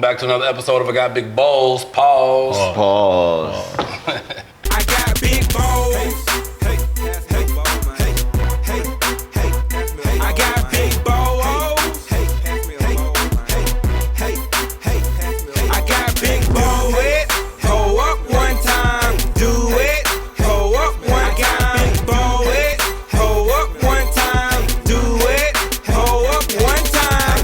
back to another episode of I Got Big Balls. Pause. I got big balls. Hey, I got big balls. I got big balls. Hold up one time, do it. Hold up one time, ball it. Hold up one time, do it. Hold up one time.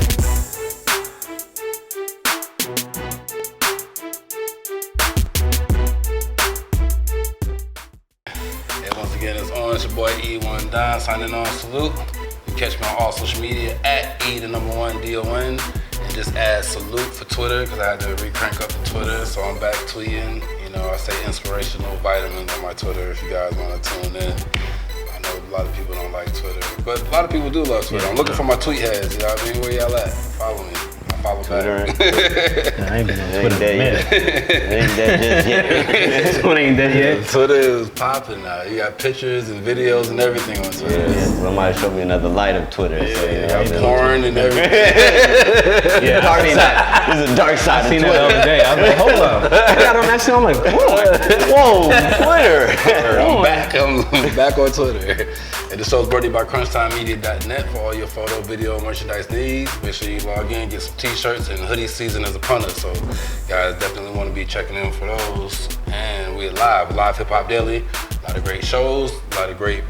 Once again, it's on. It's your boy E1 Don signing on. Salute. You can catch me on all social media at E1DON. And just add salute for Twitter because I had to re-crank up the Twitter. So I'm back tweeting. You know, I say inspirational vitamins on my Twitter if you guys want to tune in. I know a lot of people don't like Twitter, but a lot of people do love Twitter. I'm looking for my tweet heads. You know what I mean? Where y'all at? Follow me. Follow Twitter. back. I ain't been on Twitter in a minute. Ain't that just yet? Twitter ain't dead yet. Twitter is popping now. You got pictures and videos and everything on Twitter. Yeah, somebody showed me another light of Twitter. Yeah, So, you got porn and everything. Yeah, dark side. There's a dark side I of seen that Twitter. the other day. I was like, hold up. I got on that shit. I'm like, Whoa, Twitter. I'm back on Twitter. And the show's brought to you by CrunchTimeMedia.net for all your photo, video, merchandise needs. Make sure you log in, get some t-shirts, and hoodie season as a punter. So guys definitely want to be checking in for those. And we're live Hip Hop Daily. A lot of great shows, a lot of great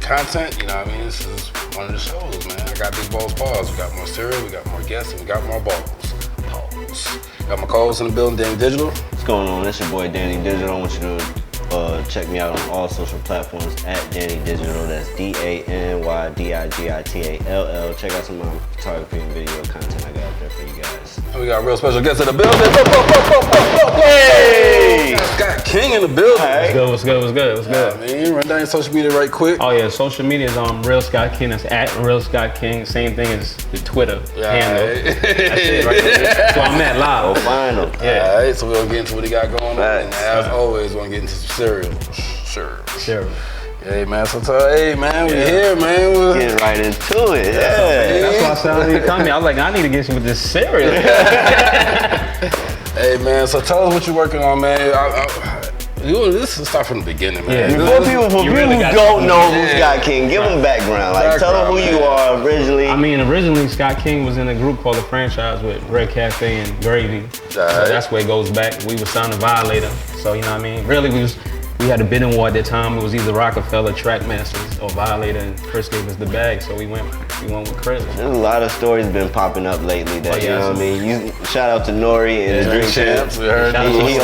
content. You know what I mean? This is one of the shows, man. I got Big Balls Pause. We got more cereal, we got more guests, and we got more balls. Pause. Got my calls in the building, Danny Digital. What's going on? It's your boy Danny Digital. I want you to check me out on all social platforms at Danny Digital. That's DANYDIGITALL. Check out some of my photography and video content I got out there for you guys. And we got a real special guest in the building. Hey! Scott King in the building. what's good? Yeah, man, run down your social media right quick. Oh yeah, social media is Real Scott King. That's at Real Scott King. Same thing as the Twitter handle. That's it right there. So I'm at live. Go find them. Yeah. All right, so we're gonna get into what he got going on. Right. And as always, we're gonna get into some cereal. Sure. Hey man, we here, man. Get right into it. Yeah. That's why I said I need to come here. I was like, I need to get you with this cereal. Hey man, so tell us what you're working on, man. This will start from the beginning, man. Yeah. For people who really got don't to- know who Scott King, give them background. Like, tell them who you are originally. I mean, originally Scott King was in a group called The Franchise with Red Cafe and Gravy. So that's where it goes back. We was signed to Violator. So, you know what I mean? Really, we had a bidding war at the time. It was either Rockefeller, Trackmasters, or Violator, and Chris gave us the bag, so we went with Chris. There's a lot of stories been popping up lately that, you know what I mean? Shout out to Nori and the Drink Champs. We heard He's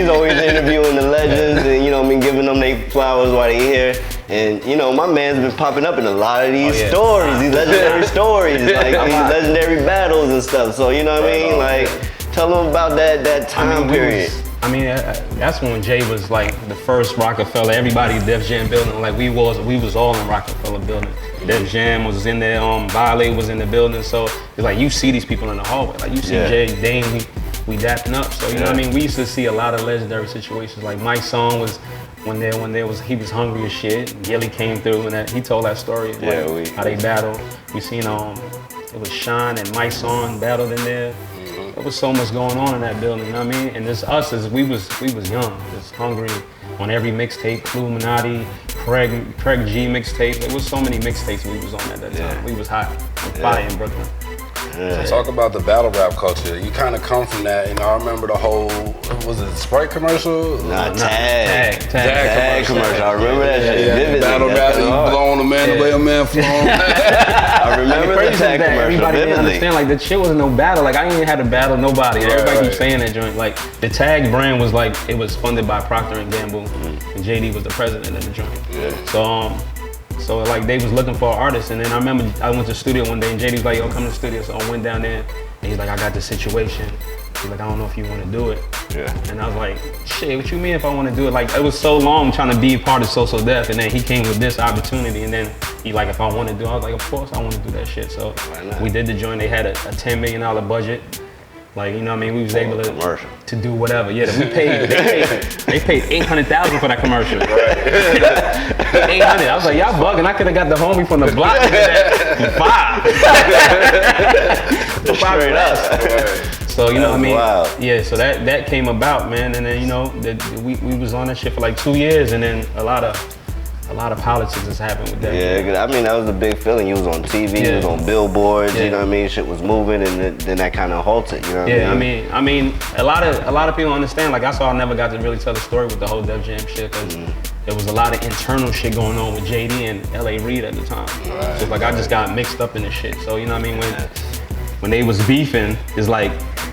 always interviewing the legends and, you know what I mean, giving them their flowers while they here. And, you know, my man's been popping up in a lot of these stories, these legendary stories, like these legendary battles and stuff. So, you know what I mean? Like, tell them about that time period. That's when Jay was like the first Rockefeller. Everybody Def Jam building, like we was all in Rockefeller building. Def Jam was in there, Violator was in the building. So it's like you see these people in the hallway. Like you see Jay, Dane, we dapping up. So you know what I mean? We used to see a lot of legendary situations. Like Mike's song was when he was hungry as shit. Gilly came through and he told that story. How they battled. We seen it was Sean and Mike's song battled in there. There was so much going on in that building, you know what I mean? And this us as we was young, just hungry on every mixtape, Illuminati, Craig G mixtape. There was so many mixtapes we was on at that time. We was hot on fire in Brooklyn. So talk about the battle rap culture. You kind of come from that. You know, I remember the whole, was it Sprite commercial? Tag commercial. I remember that shit. Yeah, battle rap, you blowing a man away, a man flown. I remember the tag commercial Everybody didn't vividly. understand, like the shit was no battle. Like I ain't even had to battle nobody. Everybody keeps saying that joint. Like the tag brand was like, it was funded by Procter & Gamble and JD was the president of the joint. So like they was looking for an artist, and then I remember I went to the studio one day and JD was like, yo, come to the studio. So I went down there and he's like, I got this situation. He's like, I don't know if you want to do it. And I was like, shit, what you mean if I want to do it? Like it was so long trying to be a part of So Def, and then he came with this opportunity, and then he like, if I want to do it, I was like, of course I want to do that shit. So we did the joint. They had a $10 million budget. Like, you know what I mean? We was able to do whatever. Yeah, they paid $800,000 for that commercial. $800. I was like, y'all bugging. I could have got the homie from the block to do that. $5. Straight up. So you know what I mean? Wow. Yeah, so that came about, man, and then you know we was on that shit for like 2 years, and then a lot of politics has happened with that. Yeah, 'cause I mean that was a big feeling. You was on TV, you was on billboards, you know what I mean? Shit was moving, and then that kind of halted. You know what I mean? I mean, a lot of people understand. Like that's why I never got to really tell the story with the whole Def Jam shit, because there was a lot of internal shit going on with JD and L.A. Reid at the time. Right, So like I just got mixed up in this shit. So you know what I mean? When they was beefing, it's like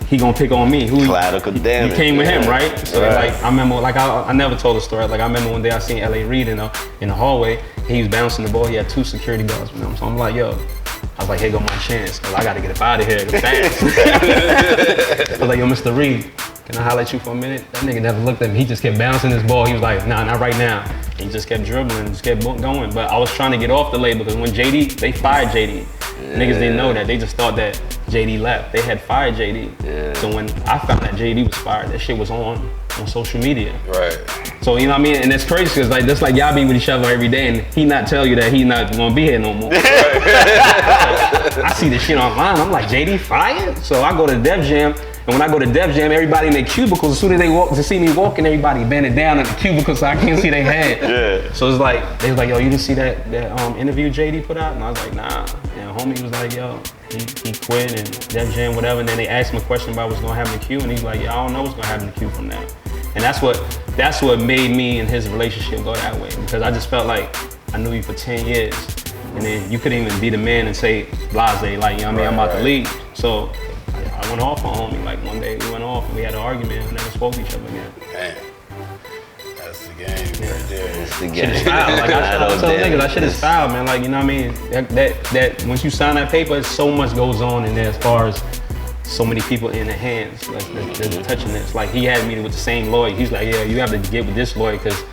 he gonna pick on me. Who Collateral damage. You came with him, right? So like I remember, like I never told the story. Like I remember one day I seen L.A. Reid in the hallway. He was bouncing the ball. He had 2 security guards with him. So I'm like, yo. I was like, here go my chance, cause I gotta get up out of here fast. I was like, yo, Mr. Reid, can I holler at you for a minute? That nigga never looked at me. He just kept bouncing his ball. He was like, nah, not right now. And he just kept dribbling, just kept going. But I was trying to get off the label, because when they fired JD. Niggas didn't know that. They just thought that JD left. They had fired JD. So when I found that JD was fired, that shit was on social media. Right. So you know what I mean? And it's crazy, because like that's like y'all be with each other every day, and he not tell you that he not gonna be here no more. I see this shit online. I'm like, JD fired? So I go to Def Jam, and when I go to Def Jam, everybody in their cubicles, as soon as they see me walking, everybody bending down in the cubicle so I can't see their head. So it's like, they was like, yo, you didn't see that interview JD put out? And I was like, nah. And homie was like, yo, he quit and Def Jam, whatever. And then they asked him a question about what's gonna happen to Q, and he's like, yeah, I don't know what's gonna happen to Q from now. And that's what made me and his relationship go that way, because I just felt like I knew you for 10 years. And then you couldn't even be the man and say blase, like, you know what I mean, I'm about to leave. So I went off on homie. Like one day we went off and we had an argument and never spoke to each other again. Damn. That's the game right there. It's the Shit game. is foul. Like I tell niggas, that shit is foul, man. Like, you know what I mean? That once you sign that paper, so much goes on in there as far as so many people in the hands, like they're touching this. Like he had a meeting with the same lawyer. He's like, yeah, you have to get with this lawyer, because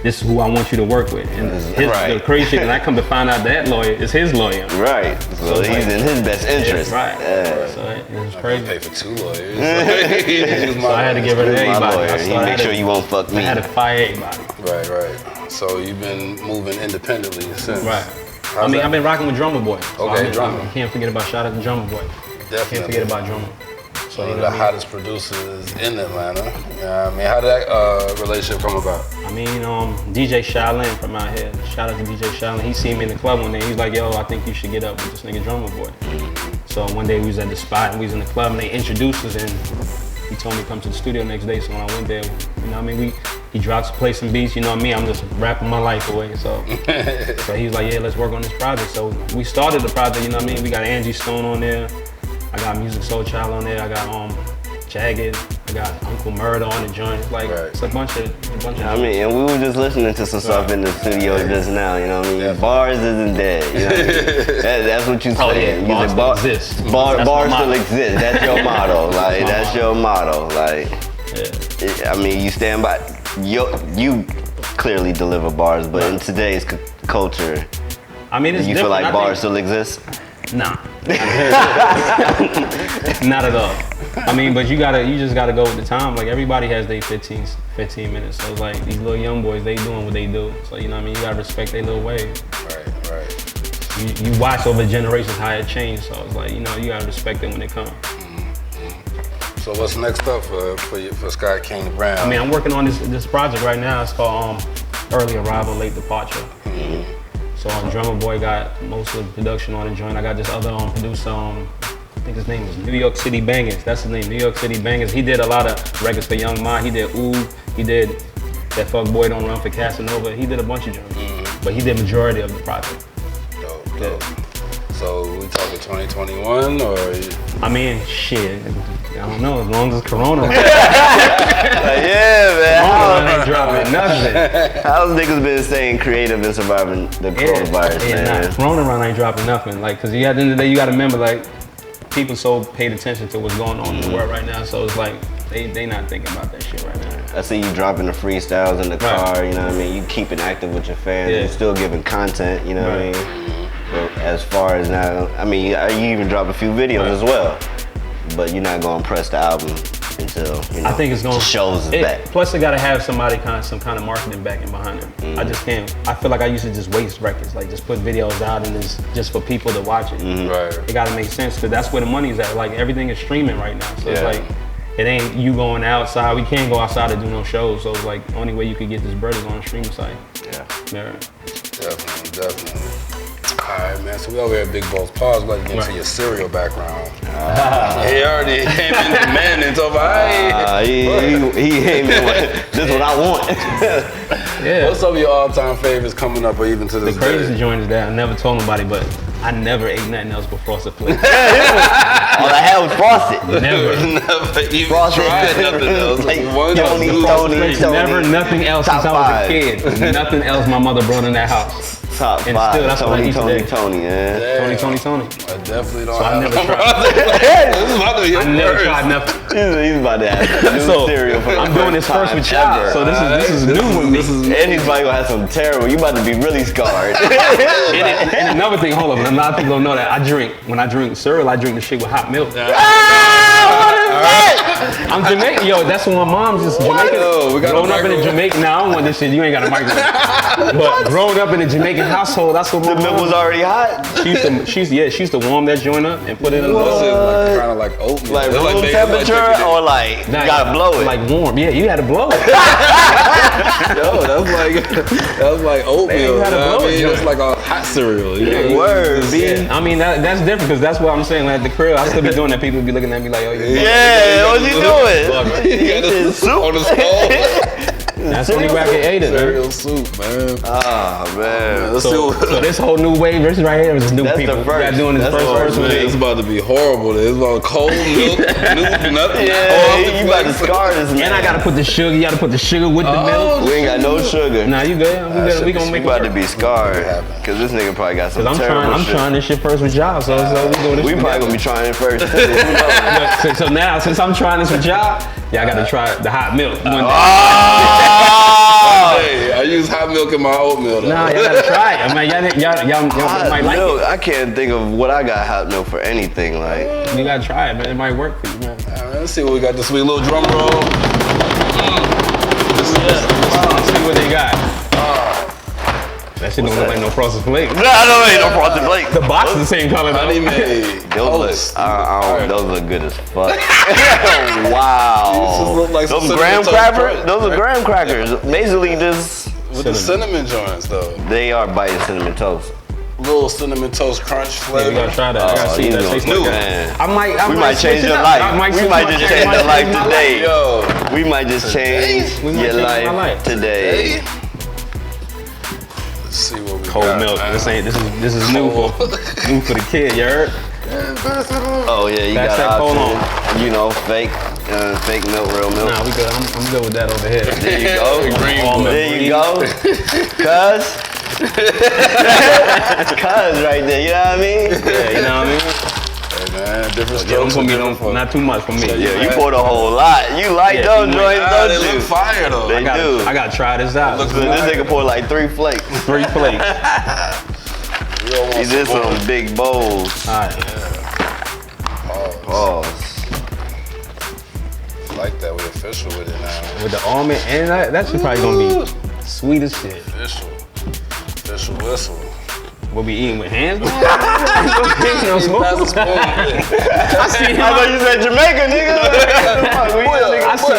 this is who I want you to work with. And the crazy shit, and I come to find out that lawyer is his lawyer. Right. So he's in his best interest. Right. Yeah. So it was crazy. Pay for 2 lawyers. So I had to get rid of everybody. He make sure you won't fuck me. I had to fire everybody. Right. So you've been moving independently since. Right. I mean, I've been rocking with Drummer Boy. So Okay, Drummer. I can't forget about, shout out to Drummer Boy. Definitely. Can't forget about Drummer. So One of the hottest producers in Atlanta. I mean, how did that relationship come about? I mean, DJ Shaolin from out here. Shout out to DJ Shaolin. He seen me in the club one day. He was like, yo, I think you should get up with this nigga Drummer Boy. So one day we was at the spot and we was in the club and they introduced us, and he told me to come to the studio next day. So when I went there, you know what I mean, he dropped to play some beats, you know what I mean? I'm just rapping my life away. So he was like, yeah, let's work on this project. So we started the project, you know what I mean? We got Angie Stone on there. I got Music Soul Child on there. I got Jagged. I got Uncle Murder on the joint. Like it's a bunch of. I mean, and we were just listening to some stuff in the studio just now. You know what I mean? Bars isn't dead. You know what I mean? That's what you saying. Bars still exist. Bars still exist. That's your motto. Like that's your motto. Like, I mean, you stand by. You clearly deliver bars, but in today's culture, I mean, it's do you feel like bars still exist? Nah. Not at all. I mean, but you just gotta go with the time. Like everybody has their 15 minutes. So it's like these little young boys, they doing what they do. So you know what I mean? You gotta respect their little way. Right. You watch over generations how it changed. So it's like, you know, you gotta respect them when they come. So what's next up for Scott King Brown? I mean, I'm working on this project right now. It's called Early Arrival, Late Departure. So Drummer Boy got most of the production on the joint. I got this other producer, I think his name was New York City Bangers. That's his name, New York City Bangers. He did a lot of records for Young Ma. He did Ooh. He did That Fuck Boy Don't Run for Casanova. He did a bunch of joints, but he did majority of the project. Dope. So we talking 2021 or? I mean, shit. I don't know, as long as it's Corona. Yeah, man. Corona ain't dropping nothing. How's niggas been staying creative and surviving the coronavirus, man? Nah, Corona run ain't dropping nothing. Like, cause at the end of the day, you gotta remember, like, people so paid attention to what's going on in the world right now. So it's like, they not thinking about that shit right now. I see you dropping the freestyles in the car, you know what I mean? You keeping active with your fans, you're still giving content, you know what I mean? But as far as now, I mean, you even drop a few videos as well, but you're not gonna press the album until I think it's going shows back. Plus, it got to have some kind of marketing backing behind it. I just can't. I feel like I used to just waste records, like just put videos out and just for people to watch it. Right. It got to make sense because that's where the money's at. Like everything is streaming right now, so it's like it ain't you going outside. We can't go outside to do no shows, so it's like the only way you could get this bread is on a streaming site. Yeah. Definitely. All right, man. So we over here at Big Bo's Pause. Let's get into your cereal background. He already came in demanding, so he came in with this is what I want. Yeah. What's some of your all-time favorites coming up, or even to this The craziest day? joint is that I never told nobody, but I never ate nothing else but Frosted Flakes. All I had was Frosted. Never. Never even Frosted. tried nothing else. Like, One, Tony, two, Tony. Never nothing else Top since I was five. a kid. Nothing else my mother brought in that house. Top And 5. still, that's what I eat today. Tony, man. Damn. Tony. I definitely don't So I have never it. tried. This is about to be your I never first. tried nothing. He's about to have a new So cereal for the I'm doing this first with y'all. ever. So this is new with me. And he's probably gonna have some terrible. You about to be really scarred. And another thing, hold up, a lot of people don't know that when I drink cereal, I drink the shit with hot milk. I'm Jamaican, yo. That's what my mom's just Jamaican. Yo, we got a growing up in a microwave. Jamaican. Now I don't want this shit. You ain't got a microwave. But growing up in a Jamaican household, that's what my The milk mom was already hot. She used to warm that joint up and put it in a What's little. it like? Kind of like oatmeal. Like It's room they- temperature like or like you gotta blow it. Like warm. Yeah, you had to blow it. Yo, that's like oatmeal. Man, you You gotta know what blow I it, mean? Joe. It's like a hot cereal. You know? Word, B. I mean that's different because that's what I'm saying. Like at the crib, I still be doing that. People be looking at me like, oh, you Yeah, what you doing? You got this Soup. on the stove. That's the only way I can eat it, man. Cereal soup, man. Oh man. Let's see So what. this whole new wave, this right here is new That's the people. first. We got doing this That's first the verse with first. Man, it's me. about to be horrible. It's about cold milk, nothing. Yeah, you about to scar this man. And I gotta put the sugar. You gotta put the sugar with the milk. We ain't got no sugar. Nah, you good? We gonna We make it about to work. be scarred. Cause this nigga probably got some Cause terrible I'm shit. trying this shit first with y'all. So we doing this. We shit probably gonna be trying it first. Who knows? together. So now, since I'm trying this with y'all, I gotta try the hot milk. One day. Hey, I use hot milk in my oatmeal. Though. Nah, y'all gotta try it. I mean, y'all Hot might like milk. I can't think of what I got hot milk for anything. Like it. You gotta try it, man. It might work for you, man. All right, let's see what we got this week. Little drum roll. Let's see what they got. That shit don't look like no Frosted Flakes. nah, no, ain't no Frosted Flakes. The box is the same color. Honey though. made. Those look good as fuck. wow. These look like some Those cinnamon graham toast crackers. crunch, Those are right? graham crackers. Basically, just With the cinnamon joints though. they are biting cinnamon toast. Little cinnamon toast crunch Yeah, flavor. we gotta try that. I gotta see you that. know, Taste new. like man. that. I might We might change switch it your up. life. I might We switch might my- just I change might your life change my today. Yo, We might just change We might your change my life life. today. let's see what we Cold got. milk. man. This is new for the kid. You heard? Oh yeah, you Pass got that cold options. You know, fake milk, real milk. Nah, we good. I'm good with that over here. There you go. Almond. There you go. Cuz. Cuz right there, you know what I mean? Yeah, you know what I mean? Hey man, different Yeah, strokes. don't put me different on, not too much for me. Yeah, you poured a whole lot. You like Yeah, those you joints, They don't look you? fire though. They I do. gotta try this out. Look So this nigga poured like 3 flakes. 3 plates. We all want He did more. some big bowls. All right. Pause. Like that, we official with it now. With the almond and that shit probably gonna be sweet as shit. Official whistle. We'll be eating with hands. I Pass the spoon. see him. I thought you said Jamaica, nigga. I see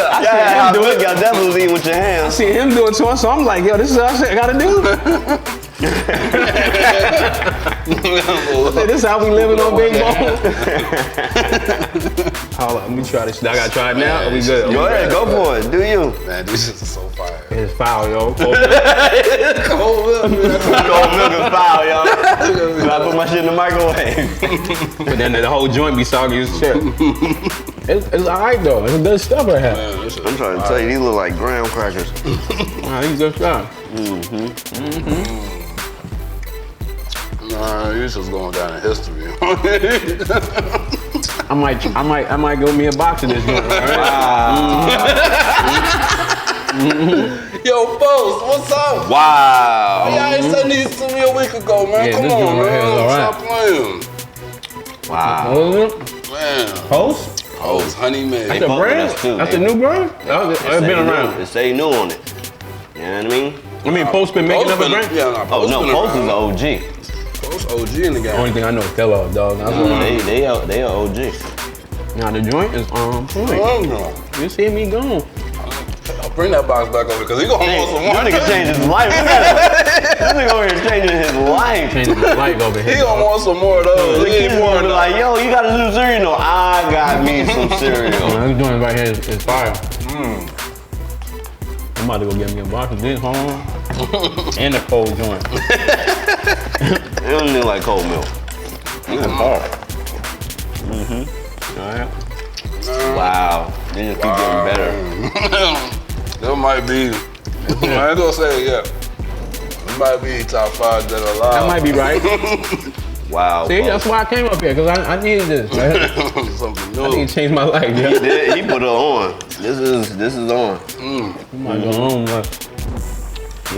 him do it. Got devils eating with your hands. See him do it to us, so I'm like, yo, this is what I gotta do. This is how we living on Big Bone. Hold on, let me try this shit. I gotta try it now. Are we good? Go ahead, go for it. Do you? Man, these shits are so fire. It's foul, yo. Cold milk, man. Cold milk is foul, y'all. I put my shit in the microwave. But then the whole joint be soggy as shit. It's alright though. It's good stuff right here. Man, this shit I'm trying to tell you, these look like graham crackers. Nah, it's good stuff. Nah, you just going down in history. I might go me a box of this joint. Yo, Boss, what's up? Wow. Yeah, I ain't sent these to me a week ago, man. Yeah, Come this on, joint right here is man. alright. Stop playing. Wow. Man. Post? Oh, it's Honey Mint. That's the fuck with brand? us too, That's they- the new brand? It's been around. It say new on it. You know what I mean? I mean, Post been making Post up a been- brand? Yeah, no, Oh Post no, been Post is around. an OG. Post OG in the The only game. thing I know is Kellogg, dog. That's what They are OG. Now the joint is on point. Oh, You see me going. I'll bring that box back over because he gonna want some This more. nigga changed his life. Look at him. This nigga over here changing his life. Changing the light over He here. gonna dog. want some more of those. The He kid ain't wanna pouring be like, yo, you got a new cereal? No, I got me some cereal. This joint right here is fire. I'm about to go get me a box of this, hold on. And a cold joint. It don't need like cold milk. That's hard. All right. Wow. They just keep getting better. That might be. I ain't gonna say it yet. It might be top 5 that are alive. That might be right. Wow. See, that's why I came up here, because I needed this. Right? Something I new. need to change my life, He yeah. did. He put it on. This is on. I might go home, but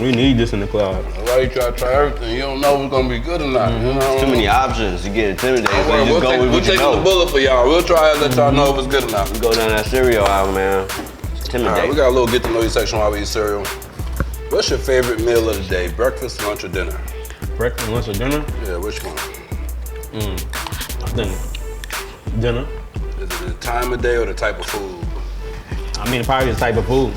we need this in the cloud. Why you try to try everything? You don't know what's gonna be good or not. You know? Too many options. You get intimidated. So you We'll just go with we're what you taking the know. bullet for y'all. We'll try and let y'all know if it's good or not. You go down that cereal aisle, man. It's All right, intimidating. we got a little get to know you section while we eat cereal. What's your favorite meal of the day? Breakfast, lunch, or dinner? Breakfast, lunch, or dinner? Yeah, which one? I think dinner. Is it the time of day or the type of food? I mean, probably the type of food.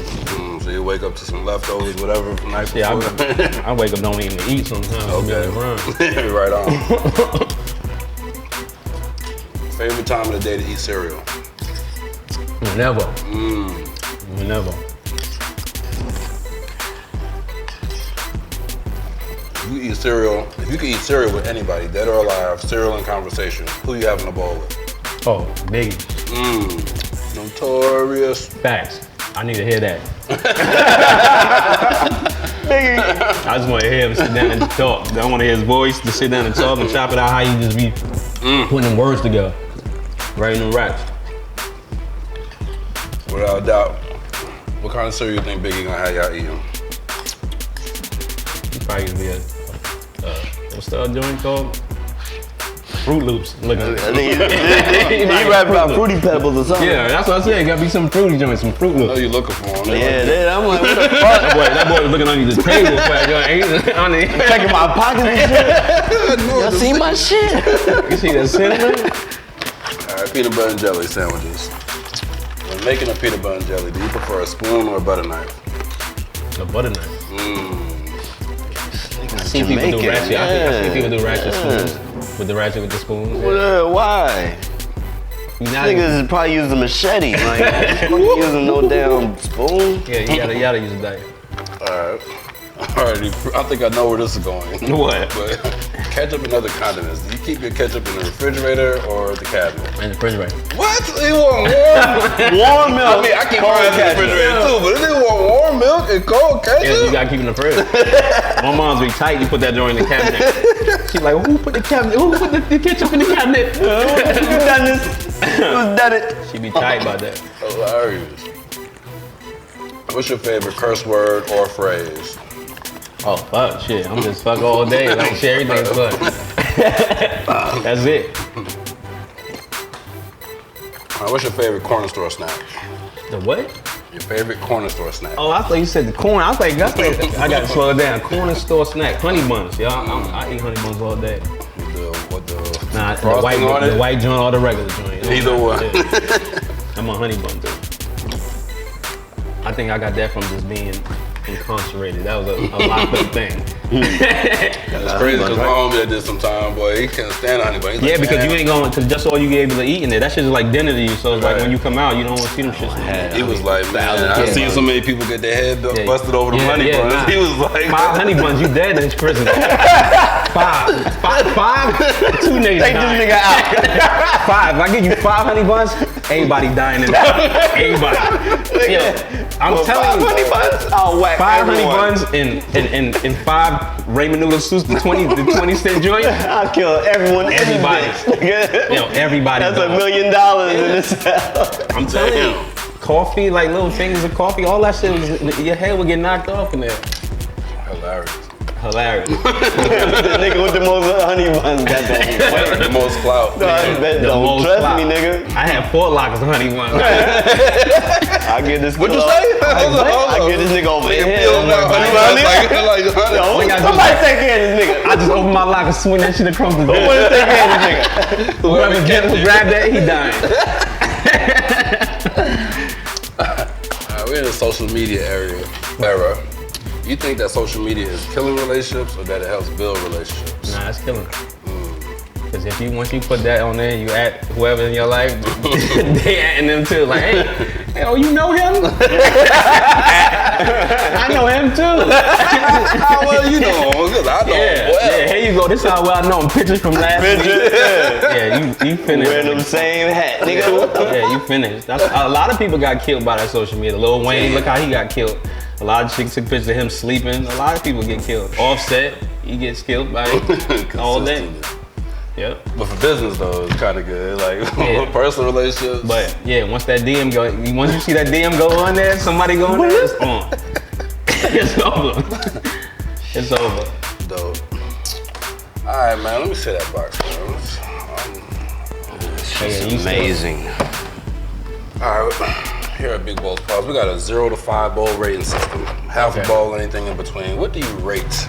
So you wake up to some leftovers, whatever from night Yeah, before. I wake up don't even eat sometimes. Okay. Right on. Favorite time of the day to eat cereal? Whenever. Whenever. You eat cereal. If you could eat cereal with anybody, dead or alive, cereal in conversation, who you having a bowl with? Oh, Biggie. Notorious. Facts. I need to hear that. I just want to hear him sit down and talk. I want to hear his voice to sit down and talk and chop it out how you just be putting them words together. Writing them raps. Without a doubt. What kind of cereal you think Biggie gonna have y'all eating? He probably gonna be a what's the other joint called? Fruit Loops. Look at I it. think he rap about Fruity Pebbles or something. Yeah, that's what I said. Gotta be some fruity joints, some Fruit I know Loops. you looking for him. Yeah, I'm like, what the fuck? That boy was looking underneath the table for that joint. Checking my pockets and shit. Y'all see my shit? You see that cinnamon? All right, peanut butter and jelly sandwiches. When making a peanut butter and jelly, do you prefer a spoon or a butter knife? The butter knife. I see Jamaican, people do ratchet. I see people do ratchet yeah. spoons with the ratchet with the spoons. Why? Niggas probably use a machete. Like, you using no damn spoon. Yeah, you gotta use a knife. Alright. Alrighty, I think I know where this is going. What? But ketchup and other condiments. Do you keep your ketchup in the refrigerator or the cabinet? In the refrigerator. What? You want warm? Warm milk. I mean, I keep cold mine in the ketchup. refrigerator too, but if they want warm milk and cold Yeah, you ketchup? gotta keep it in the fridge. My mom's be tight. You put that joint in the cabinet. She's like, who put the cabinet? Who put the ketchup in the cabinet? Who done this? Who's done it? She be tight about that. Hilarious. What's your favorite curse word or phrase? Oh fuck, shit. I'm just fuck all day. Like shit, everything's fuck. That's it. What's your favorite corner store snack? The what? Your favorite corner store snack? Oh, I thought you said the corn. I was like, that's like, I gotta slow it down. Corner store snack, honey buns, y'all. I eat honey buns all day. What the Nah, the frosting on it? white joint or the regular joint. Either one. Yeah. I'm a honey bun dude. I think I got that from just being incarcerated. That was a locked up thing. It's crazy because my homie that did some time, boy, he can't stand honey bun. He's Yeah, like, because "Man." you ain't going, because that's all you be able to eat in there. That shit is like dinner to you. So it's like Right. when you come out, you don't want to see them shits. He was like, man, I've seen so many people get their head Yeah. busted over the Yeah, honey yeah, buns. nah. He was like, 5 honey buns, you dead in prison. 5. 2 niggas Take this dying. nigga out. 5. If I give you 5 honey buns, everybody dying in there. Everybody. Yo, I'm telling you. Honey buns? I'll whack 5 honey everyone. buns and 5 ramen noodle soups, the 20-cent joint. I'll kill everyone. Everybody. Everybody. Yo, everybody. That's died. $1 million in this cell. I'm telling you. Coffee, like little things of coffee, all that shit, your head would get knocked off in there. hilarious. hilarious. The nigga with the most honey buns got that. The most clout. No, I bet, The don't most trust clout. me, nigga. I had 4 lockers of honey ones. I get this. What'd you say? Hold I on. get this nigga over here. Feel now, honey buns, like, Yo, got somebody take care of this nigga. I just opened my locker, swing that shit across the Who bed. wanna take care of this nigga? Whoever grabbed that, he dying. We're in the social media era. You think that social media is killing relationships or that it helps build relationships? Nah, it's killing. Because if you once you put that on there, you at whoever in your life, they atting them too. Like, hey, oh, you know him? I know him too. How well you know him? Because I know him well. Yeah, here you go. This is how well I know him. Pictures from last week. Yeah, you finished. Wearing them same hat, nigga. Yeah, you finished. A lot of people got killed by that social media. Lil Wayne, look how he got killed. A lot of chicks took pictures of him sleeping. A lot of people get killed. Offset, he gets killed by all day. Yep. But for business though, it's kind of good. Like Yeah. personal relationships. But yeah, once that DM go, once you see that DM go on there, somebody go on there, it's on. It's over. It's over. Dope. All right, man. Let me see that box, man. Yeah, you Amazing. All right. Here at Big Bowls Pause, we got a 0 to 5 bowl rating system. Half a bowl, anything in between. What do you rate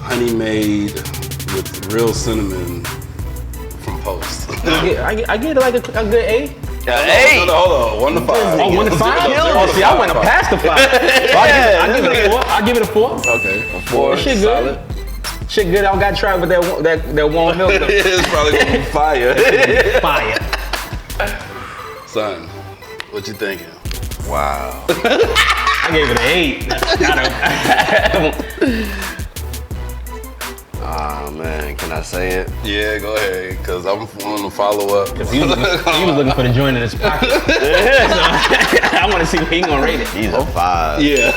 honey made with real cinnamon from Post? I get like a good 8. Hey! Hold on. 1 to 5. Oh, 1 to 5? Oh, see, I went past the 5. I give it a 4. I give it a 4. Okay. A 4. Shit Solid. good. Shit good. I don't got to try with that warm milk. Though. It's probably gonna be fire. Fire. Son, what you thinking? Wow. I gave it an 8. Ah, man, can I say it? Yeah, go ahead, because I'm going to follow up. He was looking for the joint in his pocket. So, I want to see if he gonna rate it. These are 5. Yeah.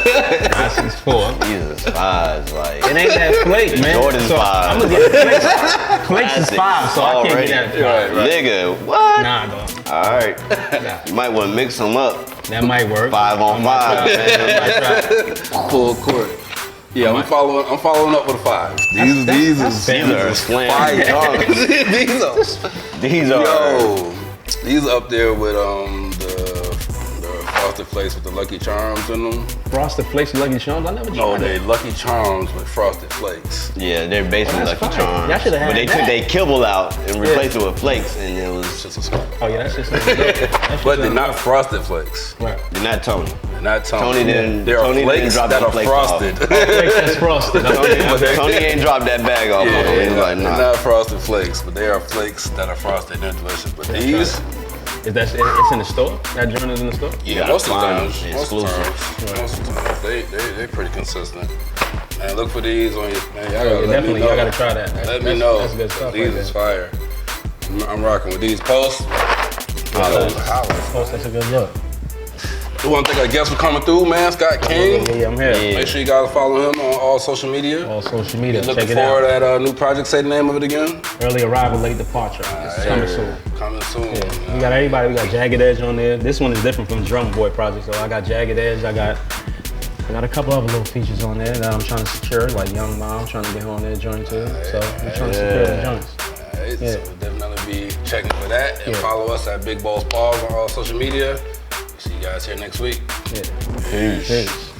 I see 4. These are 5s, like. It ain't that flake, man. Jordan's so 5. I'm gonna get flakes. Flakes is 5, so I can't Already. get that 5. Right. Nigga, what? Nah, dog. All right. You might want to mix them up. That might work. 5 on 5. I might try. Full court. Yeah, I'm following up with a 5. These are slam. fire. These are. Yo, these are up there with the Frosted Flakes with the Lucky Charms in them. Frosted Flakes with Lucky Charms? I never tried No, they that. Lucky Charms with Frosted Flakes. Yeah, they're basically Oh, that's Lucky fire. Charms. Y'all should've had but they that. took their kibble out and replaced it with flakes, and it was. Just a small. Oh yeah, that's just something dope. But they're not Frosted Flakes. Right. They're not Tony. They're not Tony. Tony didn't- There are Tony didn't flakes drop that them are flakes off. frosted. Flakes that's frosted. Tony ain't dropped that bag off. Yeah, He was like, they're nah. not Frosted Flakes, but they are flakes that are frosted. They're delicious. But these, It's in the store? That joint is in the store? yeah, most of the find times, them most of the times, they're pretty consistent. Man, look for these on your, man, y'all gotta let Definitely, me know. y'all gotta try that. Let me know. That's good stuff. These right is there. fire. I'm rocking with these posts. Holla. Post, that's a good look. We want to thank our guests for coming through, man. Scott King. Yeah, I'm here. Yeah. Make sure you guys follow him on all social media. All social media. Looking Check it forward out. at a new project. Say the name of it again. Early arrival, late departure. It's coming soon. Coming soon. Yeah. We got everybody. We got Jagged Edge on there. This one is different from Drum Boy Project. So I got Jagged Edge. I got a couple other little features on there that I'm trying to secure, like Young Mom, trying to get her on there joint too. So I'm trying to secure the joints. Alright, Yeah. so we'll definitely be checking for that. And Yeah. follow us at Big Balls Pause on all social media. See you guys here next week. Yeah. Peace.